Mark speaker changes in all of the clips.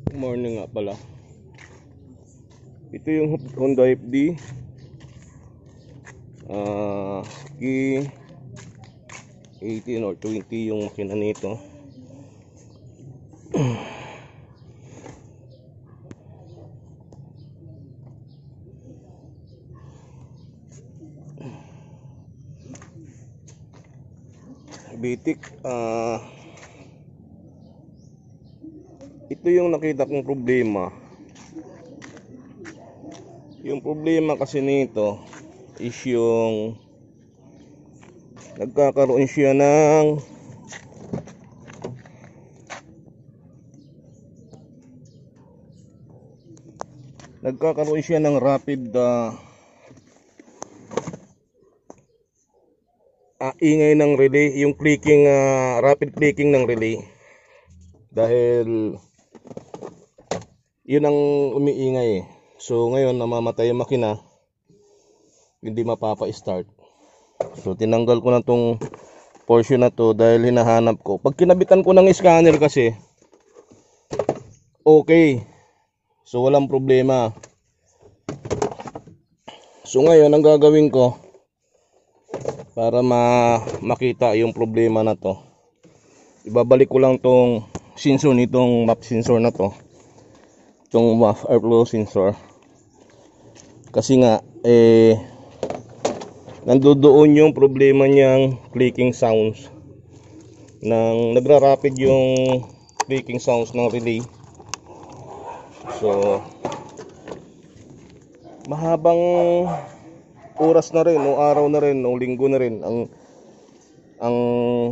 Speaker 1: Morning nga pala. Ito yung Honda FD Key 18 or 20 yung makina nito. Bitik. Ito yung nakita kong problema. Yung problema kasi nito is yung nagkakaroon siya ng rapid ingay ng relay, yung clicking, rapid clicking ng relay, dahil yun ang umiingay. So ngayon namamatay yung makina, hindi mapapa-start. So tinanggal ko na tong portion na to dahil hinahanap ko. Pag kinabitan ko ng scanner kasi okay, so walang problema. So ngayon ang gagawin ko para makita yung problema na to, ibabalik ko lang tong sensor nitong map sensor na to, itong map airflow sensor, kasi nga nandoon yung problema niyang clicking sounds, nang nagra-rapid yung clicking sounds ng relay. So mahabang oras na rin, o araw na rin, o linggo na rin ang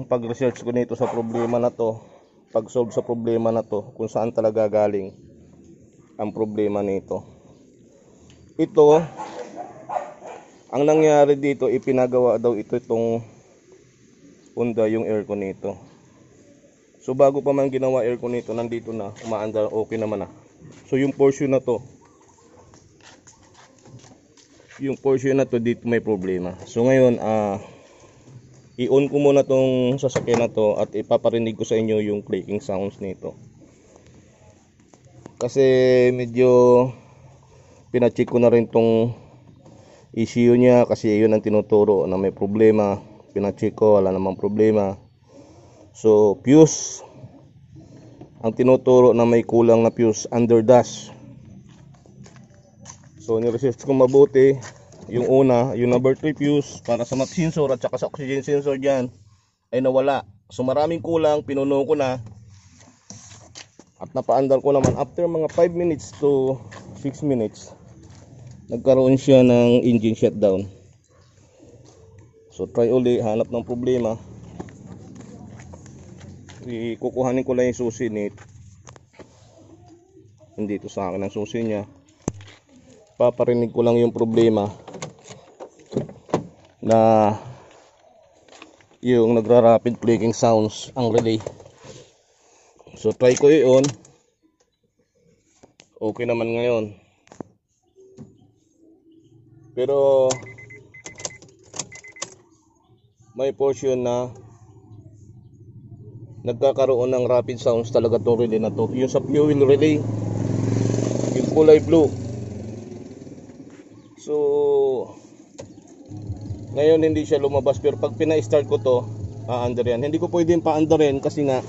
Speaker 1: pag-research ko nito sa problema na to, pag-solve sa problema na to, kung saan talaga galing ang problema nito. Ito, ang nangyari dito, ipinagawa daw itong Honda yung aircon nito. So bago pa man ginawa aircon nito, nandito na, umaandar, okay naman na. So yung portion na to, dito may problema. So ngayon i-on ko muna tong sasakyan na to at ipaparinig ko sa inyo yung clicking sounds nito, kasi medyo pina-check ko na rin tong issue niya, kasi yun ang tinuturo na may problema. Pina-check ko, wala namang problema. So fuse ang tinuturo na may kulang na fuse, under dash. So ni-research ko mabuti. Yung una, yung number 3 fuse para sa map sensor at saka sa oxygen sensor dyan ay nawala. So maraming kulang, pinuno ko na at napaandar ko naman. After mga 5 minutes to 6 minutes, nagkaroon siya ng engine shutdown. So try uli, hanap ng problema. Kukuhanin ko lang yung susi nito. Hindi ito sa akin ang susi niya. Paparinig ko lang yung problema na yung nagra-rapid clicking sounds ang relay. So try ko i-on. Okay naman ngayon. Pero may portion na nagkakaroon ng rapid sounds talaga itong relay na to. Yung sa fuel relay, yung kulay blue. So ngayon hindi siya lumabas, pero pag pina-start ko to, aandar yan. Hindi ko pwedeng paandarin kasi nga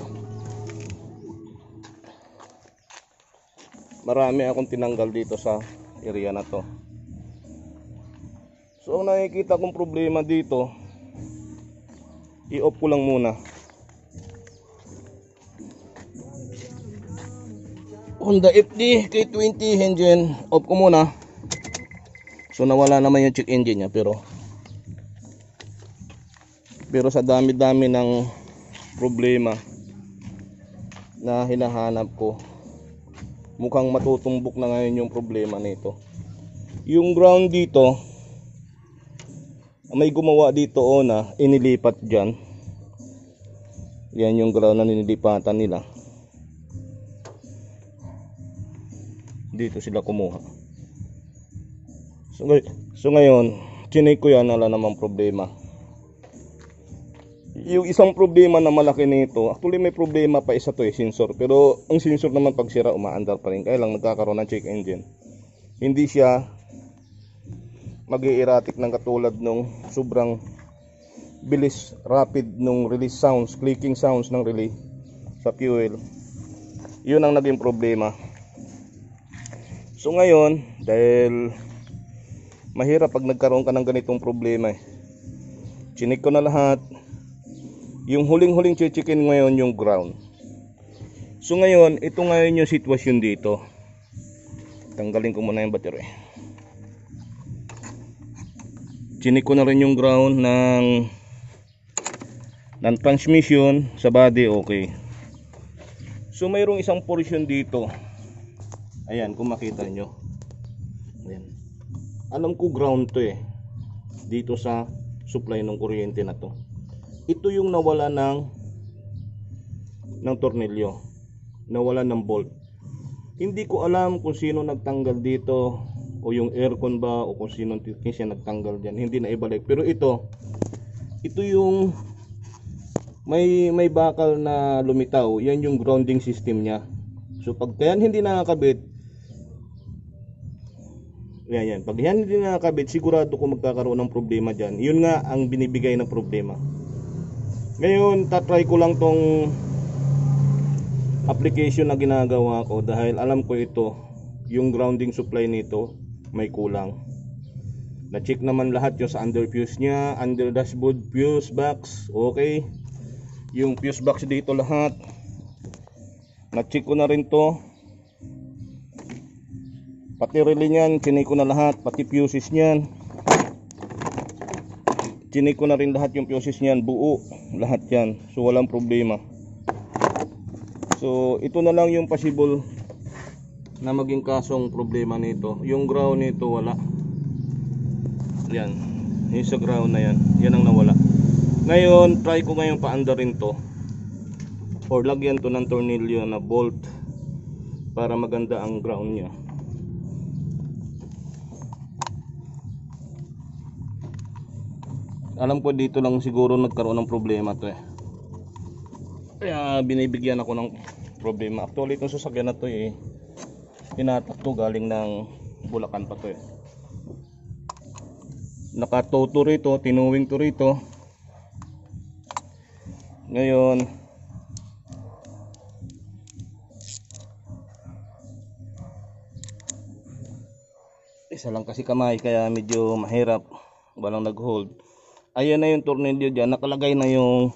Speaker 1: marami akong tinanggal dito sa area na to. So ang nakikita kong problema dito, i-off ko lang muna. Honda FD K20 engine, off ko muna. So nawala naman yung check engine niya, pero sa dami-dami ng problema na hinahanap ko, mukhang matutumbok na ngayon yung problema nito. Yung ground dito, may gumawa dito na inilipat dyan. Yan yung ground na nilipatan nila. Dito sila kumuha. So ngayon, chinek ko yan, wala namang problema. Yung isang problema na malaki nito, actually may problema pa isa to sensor. Pero ang sensor naman pag sira, umaandar pa rin. Kaya lang nagkakaroon ng check engine. Hindi siya mag-i-erratic ng katulad nung sobrang bilis, rapid nung release sounds, clicking sounds ng relay sa fuel. Yun ang naging problema. So ngayon, dahil mahirap pag nagkaroon ka ng ganitong problema chinik ko na lahat. Yung huling-huling chichikin ngayon yung ground. So ngayon, ito ngayon yung sitwasyon dito. Tanggalin ko muna yung battery. Chinik ko na rin yung ground ng transmission sa body, okay. So mayroong isang portion dito. Ayan, kung makita nyo. Ayan. Alam ko ground to dito sa supply ng kuryente na to. Ito yung nawala ng tornilyo, nawala ng bolt. Hindi ko alam kung sino nagtanggal dito, o yung aircon ba, o kung sino siya nagtanggal dyan. Hindi na ibalik. Pero ito yung may bakal na lumitaw. Yan yung grounding system niya. So pag yan hindi nakakabit, yan. Pag yan hindi nakakabit, sigurado ko magkakaroon ng problema dyan. Yun nga ang binibigay ng problema. Ngayon, tatry ko lang tong application na ginagawa ko dahil alam ko ito, yung grounding supply nito may kulang. Na-check naman lahat yung sa under fuse nya, under dashboard fuse box, okay. Yung fuse box dito lahat, na-check ko na rin to. Pati relay nyan, chinik ko na lahat, pati fuses nyan. Chinik ko na rin lahat yung fuses nyan, buo, lahat yan. So walang problema. So ito na lang yung possible na maging kasong problema nito. Yung ground nito wala. Yan, yung sa ground na yan, yan ang nawala. Ngayon, try ko ngayon paandarin to or lagyan to ng tornilyo na bolt para maganda ang ground nya. Alam ko dito lang siguro nagkaroon ng problema to kaya binibigyan ako ng problema. Actually itong sasakyan na to tinatak to galing ng Bulacan pa to nakatoto rito, tinuwing to rito. Ngayon isa lang kasi kamay kaya medyo mahirap, walang nag hold. Ayan na yung tornilyo dyan, nakalagay na yung